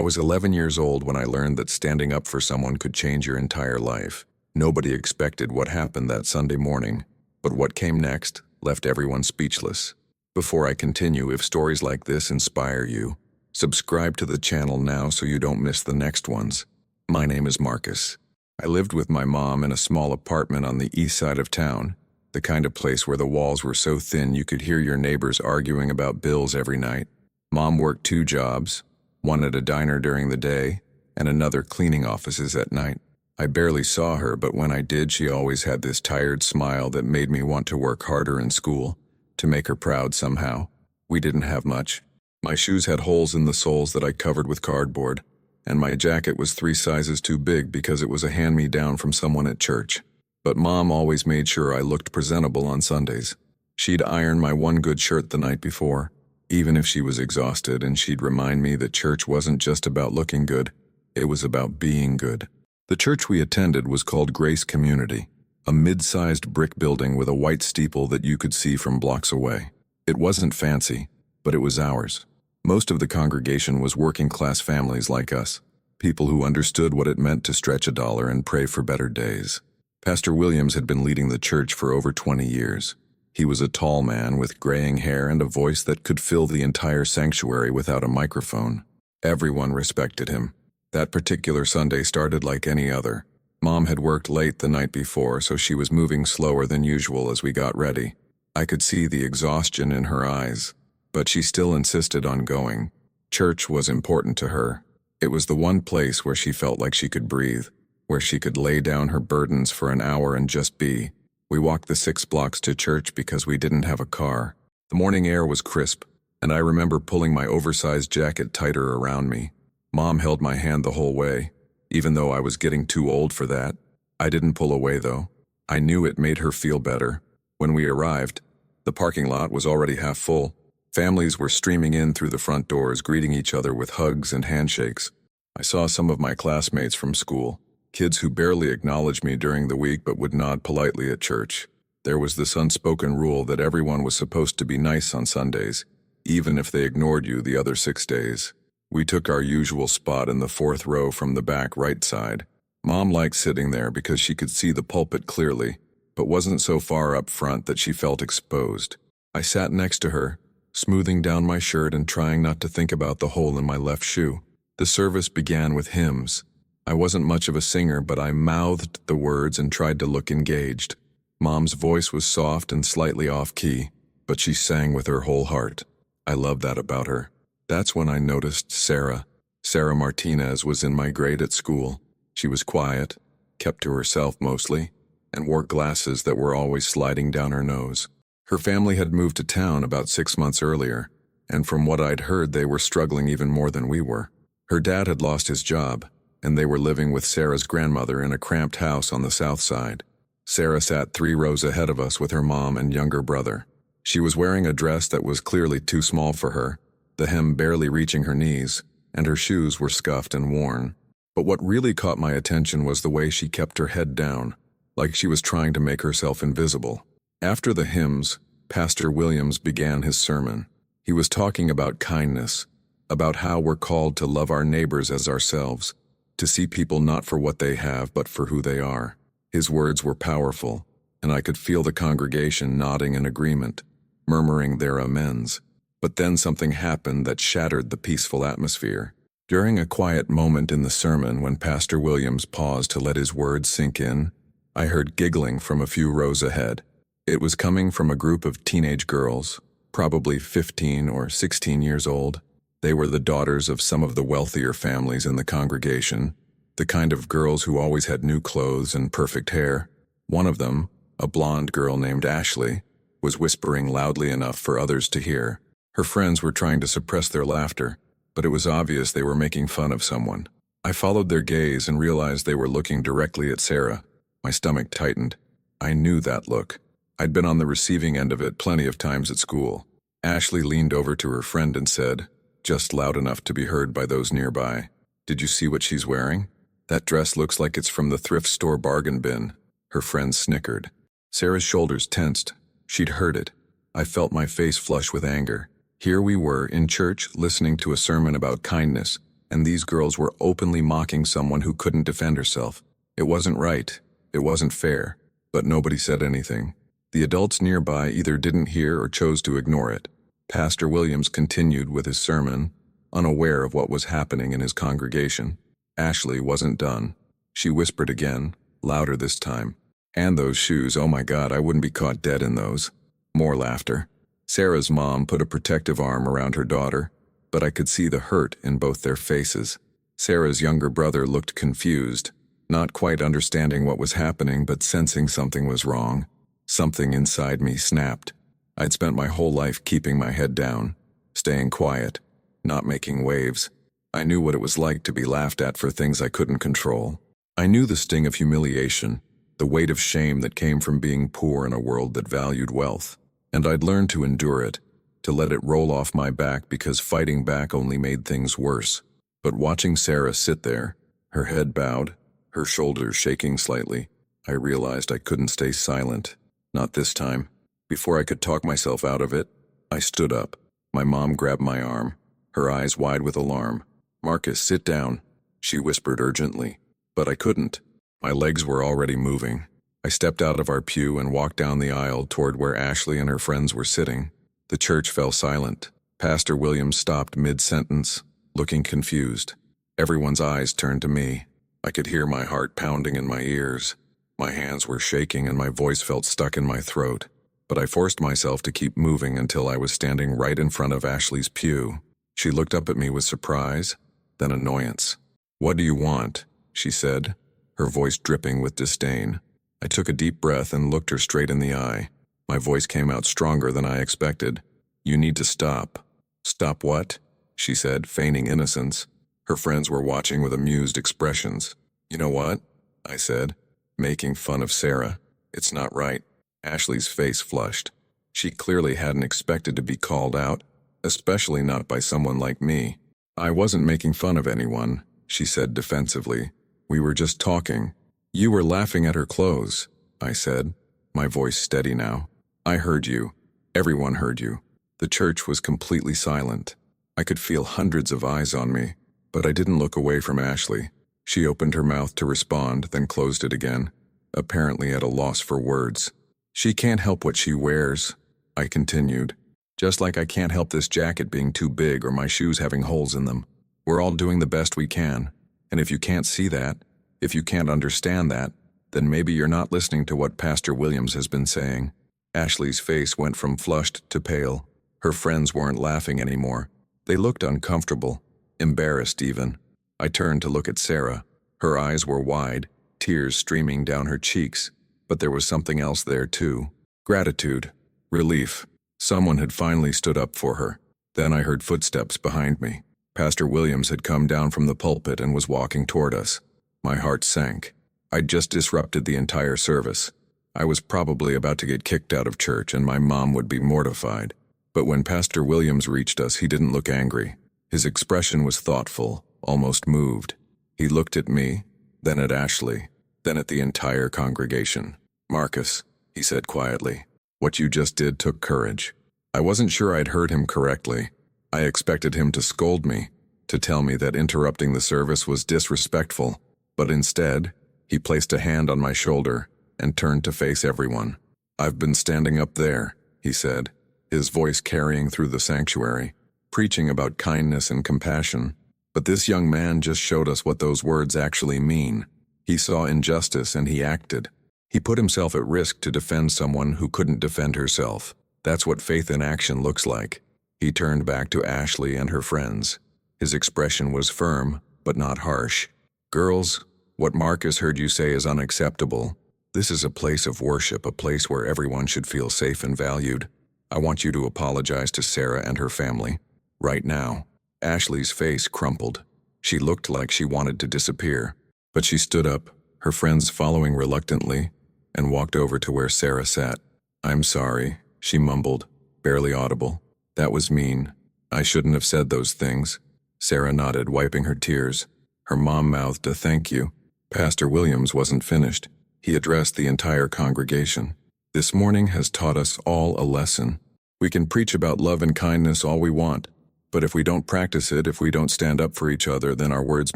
I was 11 years old when I learned that standing up for someone could change your entire life. Nobody expected what happened that Sunday morning, but what came next left everyone speechless. Before I continue, if stories like this inspire you, subscribe to the channel now so you don't miss the next ones. My name is Marcus. I lived with my mom in a small apartment on the east side of town, the kind of place where the walls were so thin you could hear your neighbors arguing about bills every night. Mom worked 2 jobs, one at a diner during the day and another cleaning offices at night. I barely saw her, but when I did, she always had this tired smile that made me want to work harder in school, to make her proud somehow. We didn't have much. My shoes had holes in the soles that I covered with cardboard, and my jacket was 3 sizes too big because it was a hand-me-down from someone at church. But Mom always made sure I looked presentable on Sundays. She'd iron my one good shirt the night before, even if she was exhausted, and she'd remind me that church wasn't just about looking good, it was about being good. The church we attended was called Grace Community, a mid-sized brick building with a white steeple that you could see from blocks away. It wasn't fancy, but it was ours. Most of the congregation was working-class families like us, people who understood what it meant to stretch a dollar and pray for better days. Pastor Williams had been leading the church for over 20 years. He was a tall man with graying hair and a voice that could fill the entire sanctuary without a microphone. Everyone respected him. That particular Sunday started like any other. Mom had worked late the night before, so she was moving slower than usual as we got ready. I could see the exhaustion in her eyes, but she still insisted on going. Church was important to her. It was the one place where she felt like she could breathe, where she could lay down her burdens for an hour and just be. We walked the 6 blocks to church because we didn't have a car. The morning air was crisp, and I remember pulling my oversized jacket tighter around me. Mom held my hand the whole way, even though I was getting too old for that. I didn't pull away, though. I knew it made her feel better. When we arrived, the parking lot was already half full. Families were streaming in through the front doors, greeting each other with hugs and handshakes. I saw some of my classmates from school, kids who barely acknowledged me during the week but would nod politely at church. There was this unspoken rule that everyone was supposed to be nice on Sundays, even if they ignored you the other 6 days. We took our usual spot in the 4th row from the back right side. Mom liked sitting there because she could see the pulpit clearly, but wasn't so far up front that she felt exposed. I sat next to her, smoothing down my shirt and trying not to think about the hole in my left shoe. The service began with hymns. I wasn't much of a singer, but I mouthed the words and tried to look engaged. Mom's voice was soft and slightly off-key, but she sang with her whole heart. I loved that about her. That's when I noticed Sarah. Sarah Martinez was in my grade at school. She was quiet, kept to herself mostly, and wore glasses that were always sliding down her nose. Her family had moved to town about 6 months earlier, and from what I'd heard, they were struggling even more than we were. Her dad had lost his job, and they were living with Sarah's grandmother in a cramped house on the south side. Sarah sat 3 rows ahead of us with her mom and younger brother. She was wearing a dress that was clearly too small for her, the hem barely reaching her knees, and her shoes were scuffed and worn. But what really caught my attention was the way she kept her head down, like she was trying to make herself invisible. After the hymns, Pastor Williams began his sermon. He was talking about kindness, about how we're called to love our neighbors as ourselves, to see people not for what they have but for who they are. His words were powerful, and I could feel the congregation nodding in agreement, murmuring their amens. But then something happened that shattered the peaceful atmosphere. During a quiet moment in the sermon when Pastor Williams paused to let his words sink in, I heard giggling from a few rows ahead. It was coming from a group of teenage girls, probably 15 or 16 years old. They were the daughters of some of the wealthier families in the congregation, the kind of girls who always had new clothes and perfect hair. One of them, a blonde girl named Ashley, was whispering loudly enough for others to hear. Her friends were trying to suppress their laughter, but it was obvious they were making fun of someone. I followed their gaze and realized they were looking directly at Sarah. My stomach tightened. I knew that look. I'd been on the receiving end of it plenty of times at school. Ashley leaned over to her friend and said, just loud enough to be heard by those nearby, "Did you see what she's wearing? That dress looks like it's from the thrift store bargain bin." Her friend snickered. Sarah's shoulders tensed. She'd heard it. I felt my face flush with anger. Here we were, in church, listening to a sermon about kindness, and these girls were openly mocking someone who couldn't defend herself. It wasn't right. It wasn't fair. But nobody said anything. The adults nearby either didn't hear or chose to ignore it. Pastor Williams continued with his sermon, unaware of what was happening in his congregation. Ashley wasn't done. She whispered again, louder this time. "And those shoes, oh my God, I wouldn't be caught dead in those." More laughter. Sarah's mom put a protective arm around her daughter, but I could see the hurt in both their faces. Sarah's younger brother looked confused, not quite understanding what was happening but sensing something was wrong. Something inside me snapped. I'd spent my whole life keeping my head down, staying quiet, not making waves. I knew what it was like to be laughed at for things I couldn't control. I knew the sting of humiliation, the weight of shame that came from being poor in a world that valued wealth. And I'd learned to endure it, to let it roll off my back because fighting back only made things worse. But watching Sarah sit there, her head bowed, her shoulders shaking slightly, I realized I couldn't stay silent. Not this time. Before I could talk myself out of it, I stood up. My mom grabbed my arm, her eyes wide with alarm. "Marcus, sit down," she whispered urgently. But I couldn't. My legs were already moving. I stepped out of our pew and walked down the aisle toward where Ashley and her friends were sitting. The church fell silent. Pastor Williams stopped mid-sentence, looking confused. Everyone's eyes turned to me. I could hear my heart pounding in my ears. My hands were shaking and my voice felt stuck in my throat. But I forced myself to keep moving until I was standing right in front of Ashley's pew. She looked up at me with surprise, then annoyance. "What do you want?" she said, her voice dripping with disdain. I took a deep breath and looked her straight in the eye. My voice came out stronger than I expected. "You need to stop." "Stop what?" she said, feigning innocence. Her friends were watching with amused expressions. "You know what?" I said, making fun of Sarah. "It's not right." Ashley's face flushed. She clearly hadn't expected to be called out, especially not by someone like me. "I wasn't making fun of anyone," she said defensively. "We were just talking." "You were laughing at her clothes," I said, my voice steady now. "I heard you. Everyone heard you." The church was completely silent. I could feel hundreds of eyes on me, but I didn't look away from Ashley. She opened her mouth to respond, then closed it again, apparently at a loss for words. "She can't help what she wears," I continued. "Just like I can't help this jacket being too big or my shoes having holes in them. We're all doing the best we can. And if you can't see that, if you can't understand that, then maybe you're not listening to what Pastor Williams has been saying." Ashley's face went from flushed to pale. Her friends weren't laughing anymore. They looked uncomfortable, embarrassed even. I turned to look at Sarah. Her eyes were wide, tears streaming down her cheeks. But there was something else there too. Gratitude. Relief. Someone had finally stood up for her. Then I heard footsteps behind me. Pastor Williams had come down from the pulpit and was walking toward us. My heart sank. I'd just disrupted the entire service. I was probably about to get kicked out of church and my mom would be mortified. But when Pastor Williams reached us, he didn't look angry. His expression was thoughtful, almost moved. He looked at me, then at Ashley, then at the entire congregation. "Marcus," he said quietly, "what you just did took courage." I wasn't sure I'd heard him correctly. I expected him to scold me, to tell me that interrupting the service was disrespectful. But instead, he placed a hand on my shoulder and turned to face everyone. "I've been standing up there," he said, his voice carrying through the sanctuary, preaching about kindness and compassion. But this young man just showed us what those words actually mean. He saw injustice and he acted. He put himself at risk to defend someone who couldn't defend herself. That's what faith in action looks like. He turned back to Ashley and her friends. His expression was firm, but not harsh. "Girls, what Marcus heard you say is unacceptable. This is a place of worship, a place where everyone should feel safe and valued. I want you to apologize to Sarah and her family. Right now." Ashley's face crumpled. She looked like she wanted to disappear. But she stood up, her friends following reluctantly, and walked over to where Sarah sat. "I'm sorry," she mumbled, barely audible. "That was mean. I shouldn't have said those things." Sarah nodded, wiping her tears. Her mom mouthed a thank you. Pastor Williams wasn't finished. He addressed the entire congregation. "This morning has taught us all a lesson. We can preach about love and kindness all we want, But if we don't practice it, if we don't stand up for each other, then our words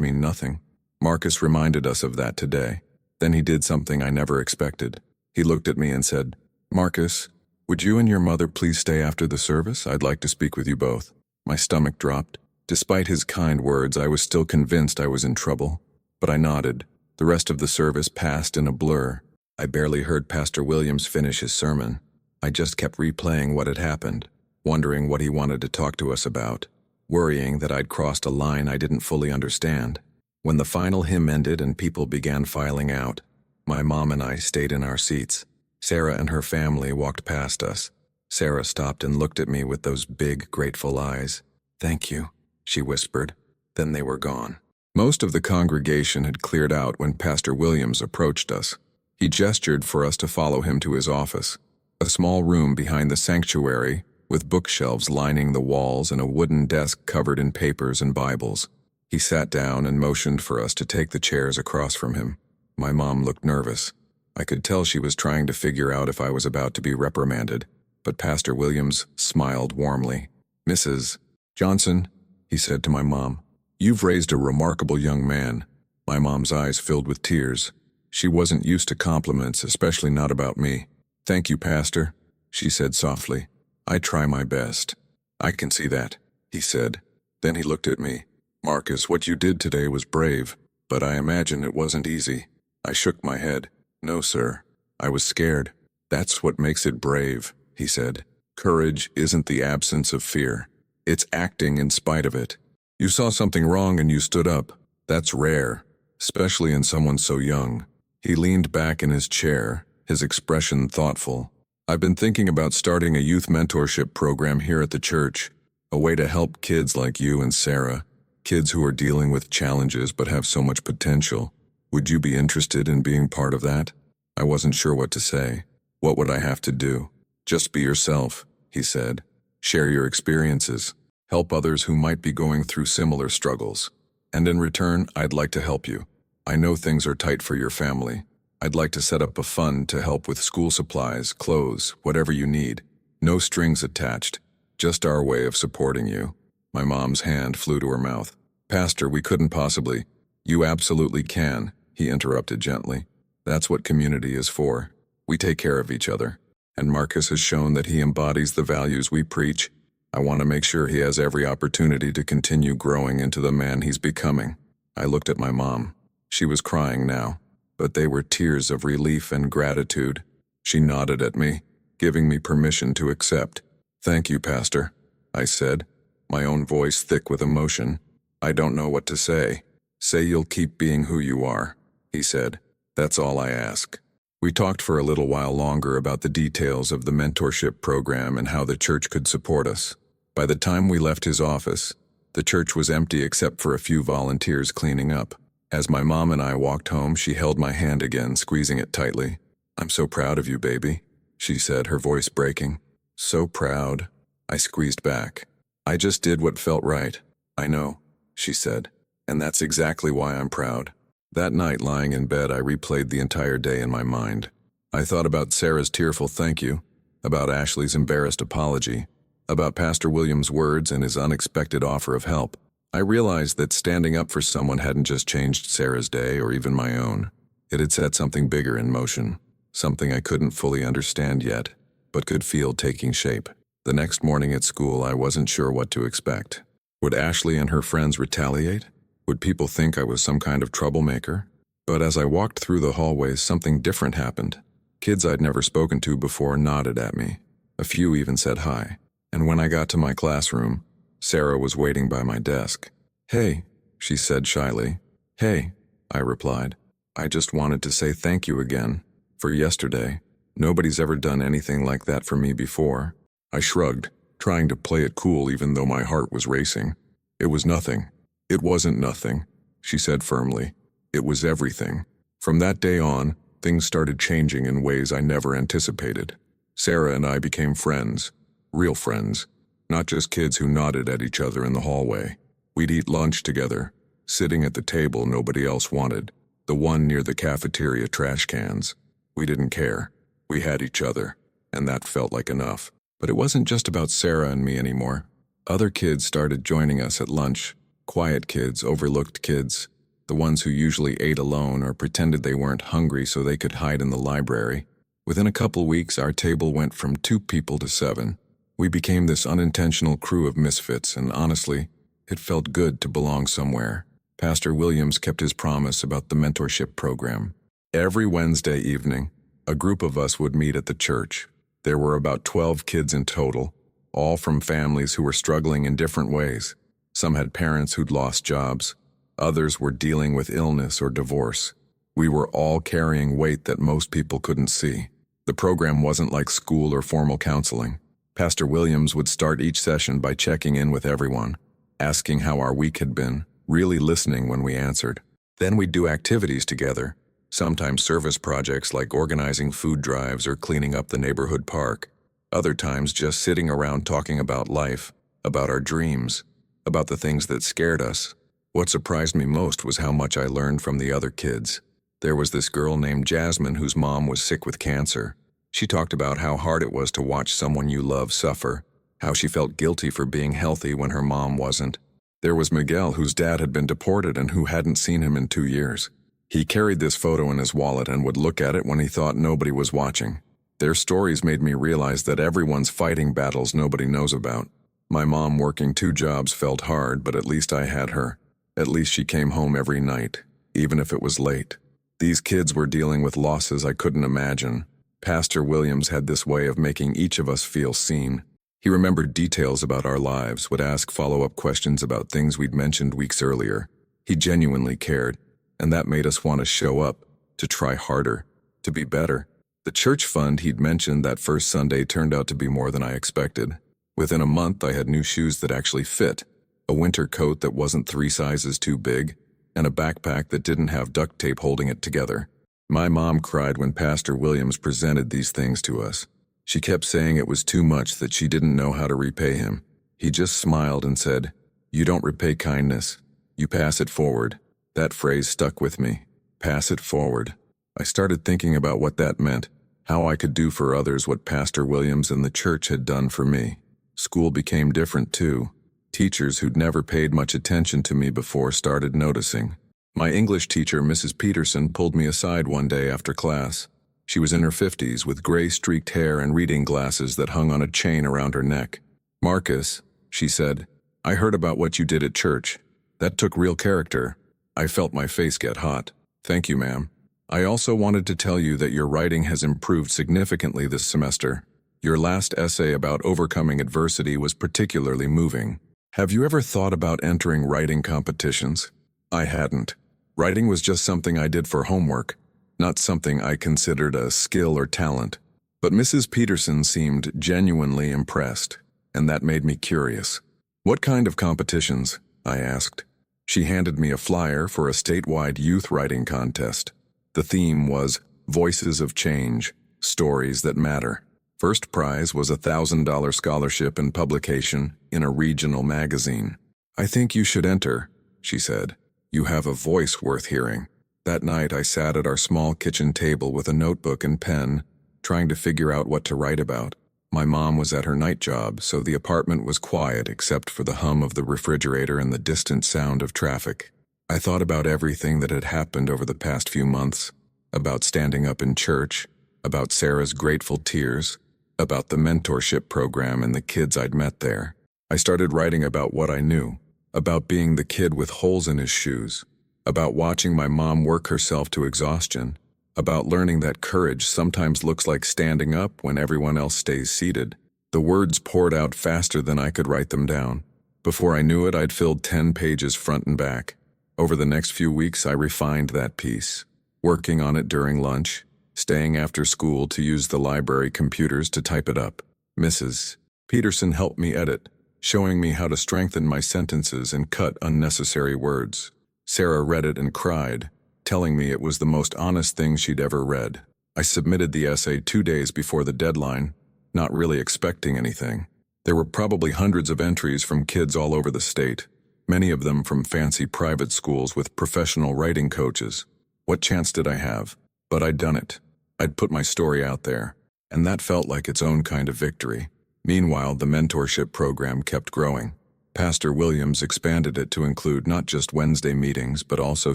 mean nothing. Marcus reminded us of that today. Then he did something I never expected. He looked at me and said, "Marcus, would you and your mother please stay after the service? I'd like to speak with you both." My stomach dropped. Despite his kind words, I was still convinced I was in trouble. But I nodded. The rest of the service passed in a blur. I barely heard Pastor Williams finish his sermon. I just kept replaying what had happened, wondering what he wanted to talk to us about, worrying that I'd crossed a line I didn't fully understand. When the final hymn ended and people began filing out, my mom and I stayed in our seats. Sarah and her family walked past us. Sarah stopped and looked at me with those big, grateful eyes. "Thank you," she whispered. Then they were gone. Most of the congregation had cleared out when Pastor Williams approached us. He gestured for us to follow him to his office, a small room behind the sanctuary with bookshelves lining the walls and a wooden desk covered in papers and Bibles. He sat down and motioned for us to take the chairs across from him. My mom looked nervous. I could tell she was trying to figure out if I was about to be reprimanded, but Pastor Williams smiled warmly. "Mrs. Johnson," he said to my mom, "you've raised a remarkable young man." My mom's eyes filled with tears. She wasn't used to compliments, especially not about me. "Thank you, Pastor," she said softly. "I try my best." "I can see that," he said. Then he looked at me. "Marcus, what you did today was brave, but I imagine it wasn't easy." I shook my head. "No, sir. I was scared." "That's what makes it brave," he said. "Courage isn't the absence of fear. It's acting in spite of it. You saw something wrong and you stood up. That's rare, especially in someone so young." He leaned back in his chair, his expression thoughtful. "I've been thinking about starting a youth mentorship program here at the church, a way to help kids like you and Sarah, kids who are dealing with challenges but have so much potential. Would you be interested in being part of that?" I wasn't sure what to say. What would I have to do? "Just be yourself," he said. "Share your experiences. Help others who might be going through similar struggles. And in return, I'd like to help you. I know things are tight for your family. I'd like to set up a fund to help with school supplies, clothes, whatever you need. No strings attached. Just our way of supporting you." My mom's hand flew to her mouth. "Pastor, we couldn't possibly." "You absolutely can," he interrupted gently. "That's what community is for. We take care of each other. And Marcus has shown that he embodies the values we preach. I want to make sure he has every opportunity to continue growing into the man he's becoming." I looked at my mom. She was crying now, but they were tears of relief and gratitude. She nodded at me, giving me permission to accept. "Thank you, Pastor," I said, my own voice thick with emotion. "I don't know what to say." "Say you'll keep being who you are," he said. "That's all I ask." We talked for a little while longer about the details of the mentorship program and how the church could support us. By the time we left his office, the church was empty except for a few volunteers cleaning up. As my mom and I walked home, she held my hand again, squeezing it tightly. "I'm so proud of you, baby," she said, her voice breaking. "So proud." I squeezed back. "I just did what felt right." "I know," she said, "and that's exactly why I'm proud." That night, lying in bed, I replayed the entire day in my mind. I thought about Sarah's tearful thank you, about Ashley's embarrassed apology, about Pastor Williams' words and his unexpected offer of help. I realized that standing up for someone hadn't just changed Sarah's day or even my own. It had set something bigger in motion, something I couldn't fully understand yet, but could feel taking shape. The next morning at school, I wasn't sure what to expect. Would Ashley and her friends retaliate? Would people think I was some kind of troublemaker? But as I walked through the hallways, something different happened. Kids I'd never spoken to before nodded at me. A few even said hi. And when I got to my classroom, Sarah was waiting by my desk. "Hey," she said shyly. "Hey," I replied. "I just wanted to say thank you again for yesterday. Nobody's ever done anything like that for me before." I shrugged, trying to play it cool even though my heart was racing. "It was nothing." "It wasn't nothing," she said firmly. "It was everything." From that day on, things started changing in ways I never anticipated. Sarah and I became friends, real friends, not just kids who nodded at each other in the hallway. We'd eat lunch together, sitting at the table nobody else wanted, the one near the cafeteria trash cans. We didn't care. We had each other, and that felt like enough. But it wasn't just about Sarah and me anymore. Other kids started joining us at lunch. Quiet kids, overlooked kids, the ones who usually ate alone or pretended they weren't hungry so they could hide in the library. Within a couple weeks, our table went from 2 people to 7. We became this unintentional crew of misfits, and honestly, it felt good to belong somewhere. Pastor Williams kept his promise about the mentorship program. Every Wednesday evening, a group of us would meet at the church. There were about 12 kids in total, all from families who were struggling in different ways. Some had parents who'd lost jobs. Others were dealing with illness or divorce. We were all carrying weight that most people couldn't see. The program wasn't like school or formal counseling. Pastor Williams would start each session by checking in with everyone, asking how our week had been, really listening when we answered. Then we'd do activities together, sometimes service projects like organizing food drives or cleaning up the neighborhood park. Other times just sitting around talking about life, about our dreams, about the things that scared us. What surprised me most was how much I learned from the other kids. There was this girl named Jasmine whose mom was sick with cancer. She talked about how hard it was to watch someone you love suffer, how she felt guilty for being healthy when her mom wasn't. There was Miguel, whose dad had been deported and who hadn't seen him in 2 years. He carried this photo in his wallet and would look at it when he thought nobody was watching. Their stories made me realize that everyone's fighting battles nobody knows about. My mom working 2 jobs felt hard, but at least I had her. At least she came home every night, even if it was late. These kids were dealing with losses I couldn't imagine. Pastor Williams had this way of making each of us feel seen. He remembered details about our lives, would ask follow-up questions about things we'd mentioned weeks earlier. He genuinely cared, and that made us want to show up, to try harder, to be better. The church fund he'd mentioned that first Sunday turned out to be more than I expected. Within a month, I had new shoes that actually fit, a winter coat that wasn't 3 sizes too big, and a backpack that didn't have duct tape holding it together. My mom cried when Pastor Williams presented these things to us. She kept saying it was too much, that she didn't know how to repay him. He just smiled and said, "You don't repay kindness, you pass it forward." That phrase stuck with me. Pass it forward. I started thinking about what that meant, how I could do for others what Pastor Williams and the church had done for me. School became different too. Teachers who'd never paid much attention to me before started noticing. My English teacher, Mrs. Peterson, pulled me aside one day after class. She was in her 50s with gray streaked hair and reading glasses that hung on a chain around her neck. "Marcus," she said, "I heard about what you did at church. That took real character." I felt my face get hot. "Thank you, ma'am. I also wanted to tell you that your writing has improved significantly this semester. Your last essay about overcoming adversity was particularly moving. Have you ever thought about entering writing competitions?" I hadn't. Writing was just something I did for homework, not something I considered a skill or talent. But Mrs. Peterson seemed genuinely impressed, and that made me curious. "What kind of competitions?" I asked. She handed me a flyer for a statewide youth writing contest. The theme was Voices of Change, Stories That Matter. First prize was a $1,000 scholarship and publication in a regional magazine. "I think you should enter," she said. "You have a voice worth hearing." That night I sat at our small kitchen table with a notebook and pen, trying to figure out what to write about. My mom was at her night job, so the apartment was quiet except for the hum of the refrigerator and the distant sound of traffic. I thought about everything that had happened over the past few months, about standing up in church, about Sarah's grateful tears, about the mentorship program and the kids I'd met there. I started writing about what I knew, about being the kid with holes in his shoes, about watching my mom work herself to exhaustion, about learning that courage sometimes looks like standing up when everyone else stays seated. The words poured out faster than I could write them down. Before I knew it, I'd filled 10 pages front and back. Over the next few weeks, I refined that piece, working on it during lunch, staying after school to use the library computers to type it up. Mrs. Peterson helped me edit, showing me how to strengthen my sentences and cut unnecessary words. Sarah read it and cried, telling me it was the most honest thing she'd ever read. I submitted the essay 2 days before the deadline, not really expecting anything. There were probably hundreds of entries from kids all over the state, many of them from fancy private schools with professional writing coaches. What chance did I have? But I'd done it. I'd put my story out there, and that felt like its own kind of victory. Meanwhile, the mentorship program kept growing. Pastor Williams expanded it to include not just Wednesday meetings but also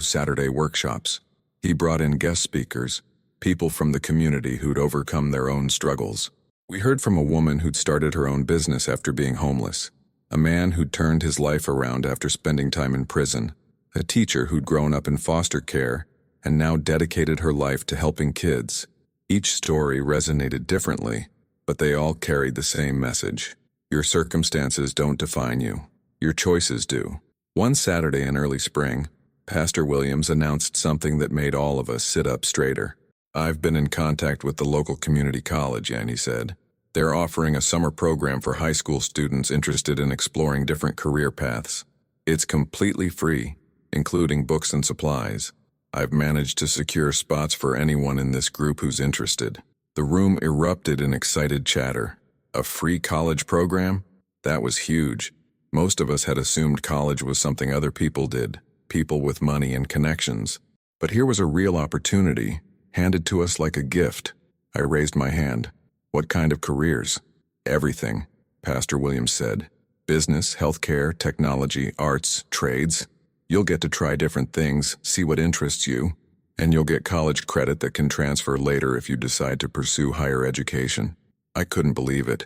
Saturday workshops. He brought in guest speakers, people from the community who'd overcome their own struggles. We heard from a woman who'd started her own business after being homeless, a man who'd turned his life around after spending time in prison, a teacher who'd grown up in foster care and now dedicated her life to helping kids. Each story resonated differently, but they all carried the same message. Your circumstances don't define you. Your choices do. One Saturday in early spring, Pastor Williams announced something that made all of us sit up straighter. "I've been in contact with the local community college," he said. "They're offering a summer program for high school students interested in exploring different career paths. It's completely free, including books and supplies. I've managed to secure spots for anyone in this group who's interested." The room erupted in excited chatter. A free college program? That was huge. Most of us had assumed college was something other people did, people with money and connections. But here was a real opportunity, handed to us like a gift. I raised my hand. "What kind of careers?" "Everything," Pastor Williams said. "Business, healthcare, technology, arts, trades. You'll get to try different things, see what interests you, and you'll get college credit that can transfer later if you decide to pursue higher education." I couldn't believe it.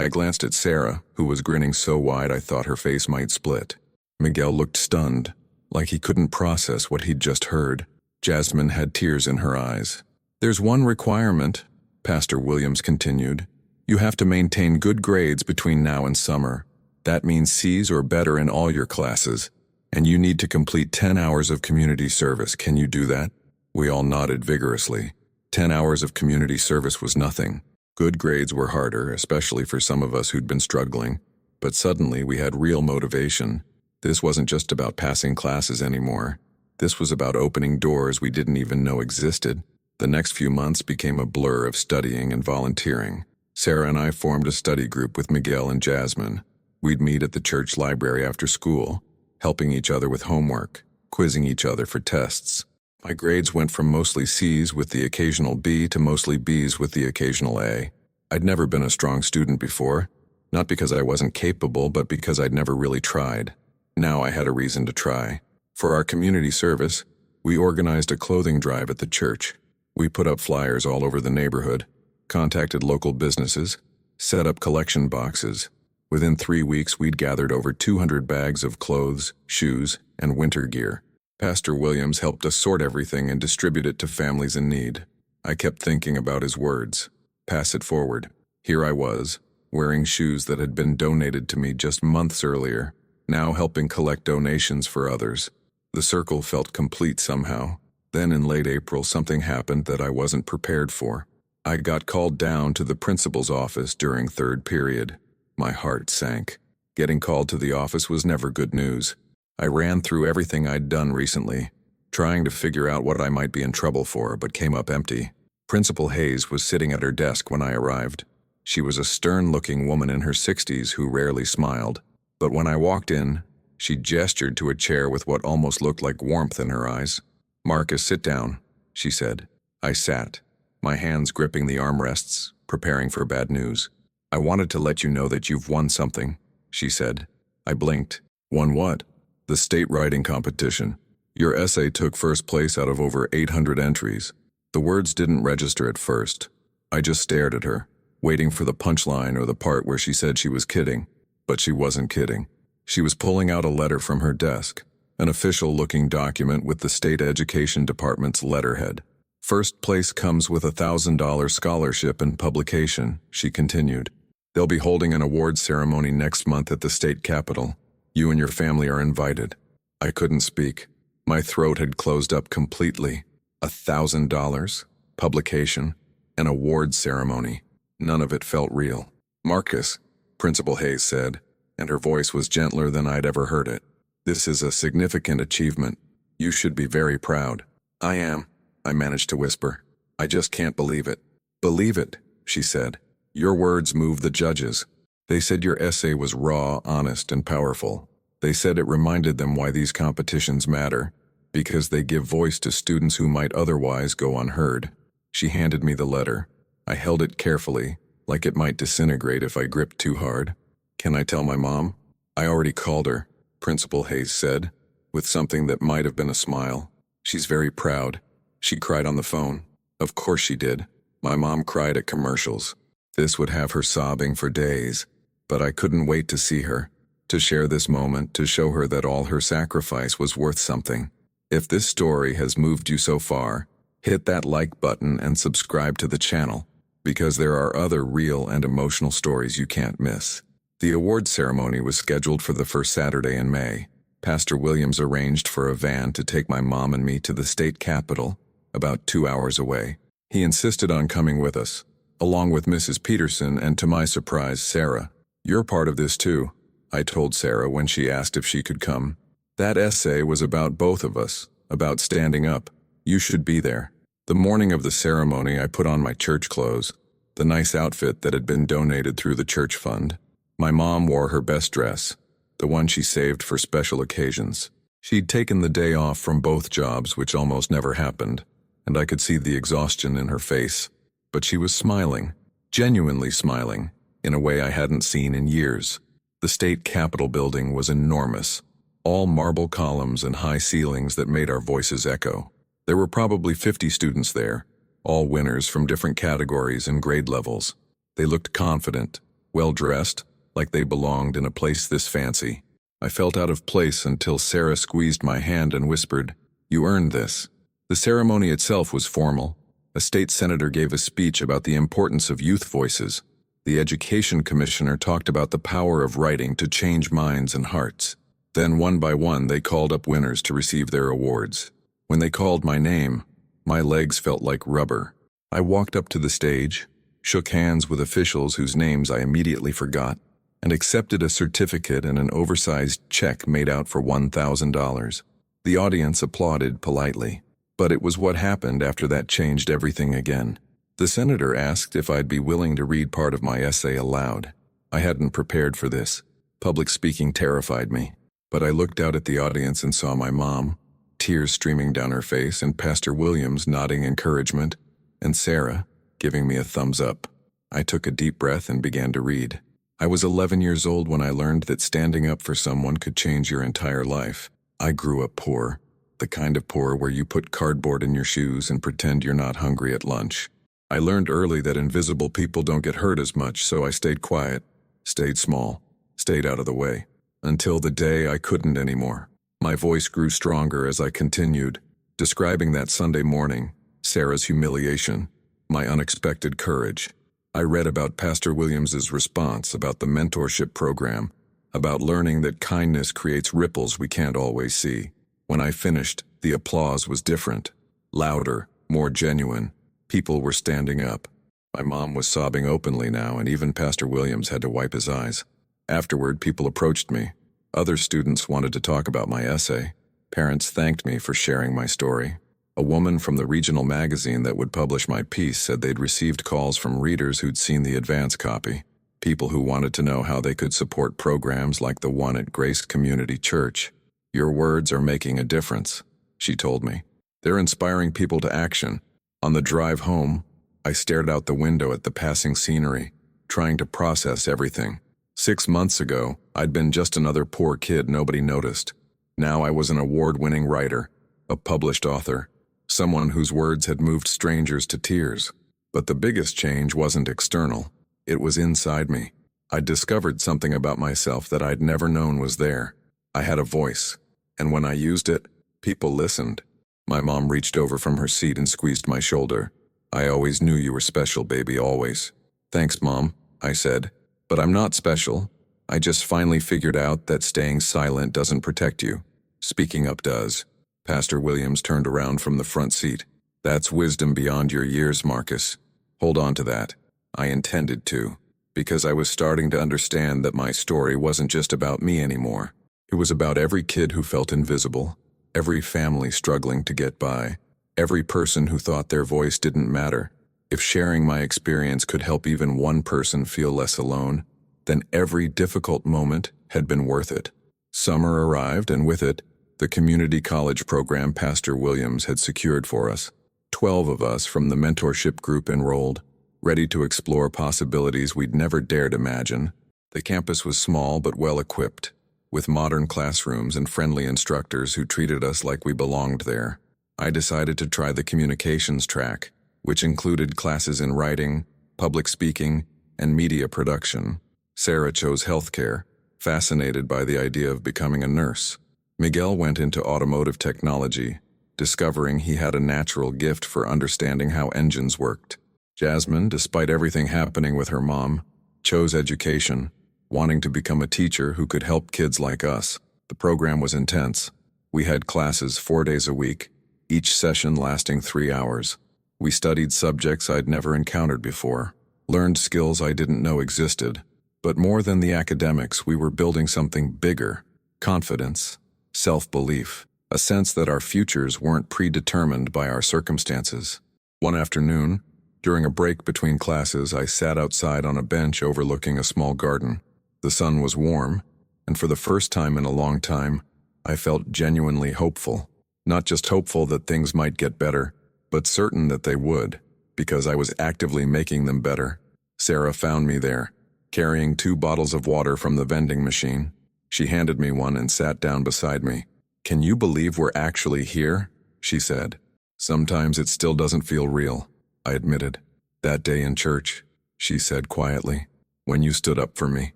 I glanced at Sarah, who was grinning so wide I thought her face might split. Miguel looked stunned, like he couldn't process what he'd just heard. Jasmine had tears in her eyes. "There's one requirement," Pastor Williams continued. "You have to maintain good grades between now and summer. That means C's or better in all your classes. And you need to complete 10 hours of community service. Can you do that?" We all nodded vigorously. 10 hours of community service was nothing. Good grades were harder, especially for some of us who'd been struggling. But suddenly we had real motivation. This wasn't just about passing classes anymore. This was about opening doors we didn't even know existed. The next few months became a blur of studying and volunteering. Sarah and I formed a study group with Miguel and Jasmine. We'd meet at the church library after school, helping each other with homework, quizzing each other for tests. My grades went from mostly C's with the occasional B to mostly B's with the occasional A. I'd never been a strong student before, not because I wasn't capable, but because I'd never really tried. Now I had a reason to try. For our community service, we organized a clothing drive at the church. We put up flyers all over the neighborhood, contacted local businesses, set up collection boxes. Within 3 weeks, we'd gathered over 200 bags of clothes, shoes, and winter gear. Pastor Williams helped us sort everything and distribute it to families in need. I kept thinking about his words. Pass it forward. Here I was, wearing shoes that had been donated to me just months earlier, now helping collect donations for others. The circle felt complete somehow. Then in late April, something happened that I wasn't prepared for. I got called down to the principal's office during third period. My heart sank. Getting called to the office was never good news. I ran through everything I'd done recently, trying to figure out what I might be in trouble for, but came up empty. Principal Hayes was sitting at her desk when I arrived. She was a stern-looking woman in her 60s who rarely smiled. But when I walked in, she gestured to a chair with what almost looked like warmth in her eyes. "Marcus, sit down," she said. I sat, my hands gripping the armrests, preparing for bad news. "I wanted to let you know that you've won something," she said. I blinked. "Won what?" "The state writing competition. Your essay took first place out of over 800 entries." The words didn't register at first. I just stared at her, waiting for the punchline or the part where she said she was kidding. But she wasn't kidding. She was pulling out a letter from her desk, an official-looking document with the state education department's letterhead. "First place comes with a $1,000 scholarship and publication," she continued. "They'll be holding an awards ceremony next month at the state capitol. You and your family are invited." I couldn't speak. My throat had closed up completely. $1,000, publication, an awards ceremony. None of it felt real. "Marcus," Principal Hayes said, and her voice was gentler than I'd ever heard it. "This is a significant achievement. You should be very proud." "I am," I managed to whisper. "I just can't believe it." "Believe it," she said. "Your words moved the judges. They said your essay was raw, honest, and powerful. They said it reminded them why these competitions matter, because they give voice to students who might otherwise go unheard." She handed me the letter. I held it carefully, like it might disintegrate if I gripped too hard. "Can I tell my mom?" I already called her, Principal Hayes said, with something that might have been a smile. She's very proud. She cried on the phone. Of course she did. My mom cried at commercials. This would have her sobbing for days. But I couldn't wait to see her, to share this moment, to show her that all her sacrifice was worth something. If this story has moved you so far, hit that like button and subscribe to the channel, because there are other real and emotional stories you can't miss. The awards ceremony was scheduled for the first Saturday in May. Pastor Williams arranged for a van to take my mom and me to the state capitol, about 2 hours away. He insisted on coming with us, along with Mrs. Peterson and, to my surprise, Sarah. "You're part of this too," I told Sarah when she asked if she could come. "That essay was about both of us, about standing up. You should be there." The morning of the ceremony, I put on my church clothes, the nice outfit that had been donated through the church fund. My mom wore her best dress, the one she saved for special occasions. She'd taken the day off from both jobs, which almost never happened, and I could see the exhaustion in her face. But she was smiling, genuinely smiling, in a way I hadn't seen in years. The state capitol building was enormous, all marble columns and high ceilings that made our voices echo. There were probably 50 students there, all winners from different categories and grade levels. They looked confident, well-dressed, like they belonged in a place this fancy. I felt out of place until Sarah squeezed my hand and whispered, "You earned this." The ceremony itself was formal. A state senator gave a speech about the importance of youth voices. The education commissioner talked about the power of writing to change minds and hearts. Then, one by one, they called up winners to receive their awards. When they called my name, my legs felt like rubber. I walked up to the stage, shook hands with officials whose names I immediately forgot, and accepted a certificate and an oversized check made out for $1,000. The audience applauded politely, but it was what happened after that changed everything again. The senator asked if I'd be willing to read part of my essay aloud. I hadn't prepared for this. Public speaking terrified me, but I looked out at the audience and saw my mom, tears streaming down her face, and Pastor Williams nodding encouragement, and Sarah giving me a thumbs up. I took a deep breath and began to read. I was 11 years old when I learned that standing up for someone could change your entire life. I grew up poor, the kind of poor where you put cardboard in your shoes and pretend you're not hungry at lunch. I learned early that invisible people don't get hurt as much, so I stayed quiet, stayed small, stayed out of the way, until the day I couldn't anymore. My voice grew stronger as I continued, describing that Sunday morning, Sarah's humiliation, my unexpected courage. I read about Pastor Williams's response, about the mentorship program, about learning that kindness creates ripples we can't always see. When I finished, the applause was different, louder, more genuine. People were standing up. My mom was sobbing openly now, and even Pastor Williams had to wipe his eyes. Afterward, people approached me. Other students wanted to talk about my essay. Parents thanked me for sharing my story. A woman from the regional magazine that would publish my piece said they'd received calls from readers who'd seen the advance copy, people who wanted to know how they could support programs like the one at Grace Community Church. "Your words are making a difference," she told me. "They're inspiring people to action." On the drive home, I stared out the window at the passing scenery, trying to process everything. 6 months ago, I'd been just another poor kid nobody noticed. Now I was an award-winning writer, a published author, someone whose words had moved strangers to tears. But the biggest change wasn't external. It was inside me. I'd discovered something about myself that I'd never known was there. I had a voice, and when I used it, people listened. My mom reached over from her seat and squeezed my shoulder. "I always knew you were special, baby, always." "Thanks, Mom," I said. "But I'm not special. I just finally figured out that staying silent doesn't protect you. Speaking up does." Pastor Williams turned around from the front seat. "That's wisdom beyond your years, Marcus. Hold on to that." I intended to, because I was starting to understand that my story wasn't just about me anymore. It was about every kid who felt invisible, every family struggling to get by, every person who thought their voice didn't matter. If sharing my experience could help even one person feel less alone, then every difficult moment had been worth it. Summer arrived, and with it, the community college program Pastor Williams had secured for us. 12 of us from the mentorship group enrolled, ready to explore possibilities we'd never dared imagine. The campus was small but well-equipped. with modern classrooms and friendly instructors who treated us like we belonged there. I decided to try the communications track, which included classes in writing, public speaking, and media production. Sarah chose healthcare, fascinated by the idea of becoming a nurse. Miguel went into automotive technology, discovering he had a natural gift for understanding how engines worked. Jasmine, despite everything happening with her mom, chose education, wanting to become a teacher who could help kids like us. The program was intense. We had classes 4 days a week, each session lasting 3 hours. We studied subjects I'd never encountered before, learned skills I didn't know existed. But more than the academics, we were building something bigger: confidence, self-belief, a sense that our futures weren't predetermined by our circumstances. One afternoon, during a break between classes, I sat outside on a bench overlooking a small garden. The sun was warm, and for the first time in a long time, I felt genuinely hopeful. Not just hopeful that things might get better, but certain that they would, because I was actively making them better. Sarah found me there, carrying 2 bottles of water from the vending machine. She handed me one and sat down beside me. "Can you believe we're actually here?" she said. "Sometimes it still doesn't feel real," I admitted. "That day in church," she said quietly, "when you stood up for me,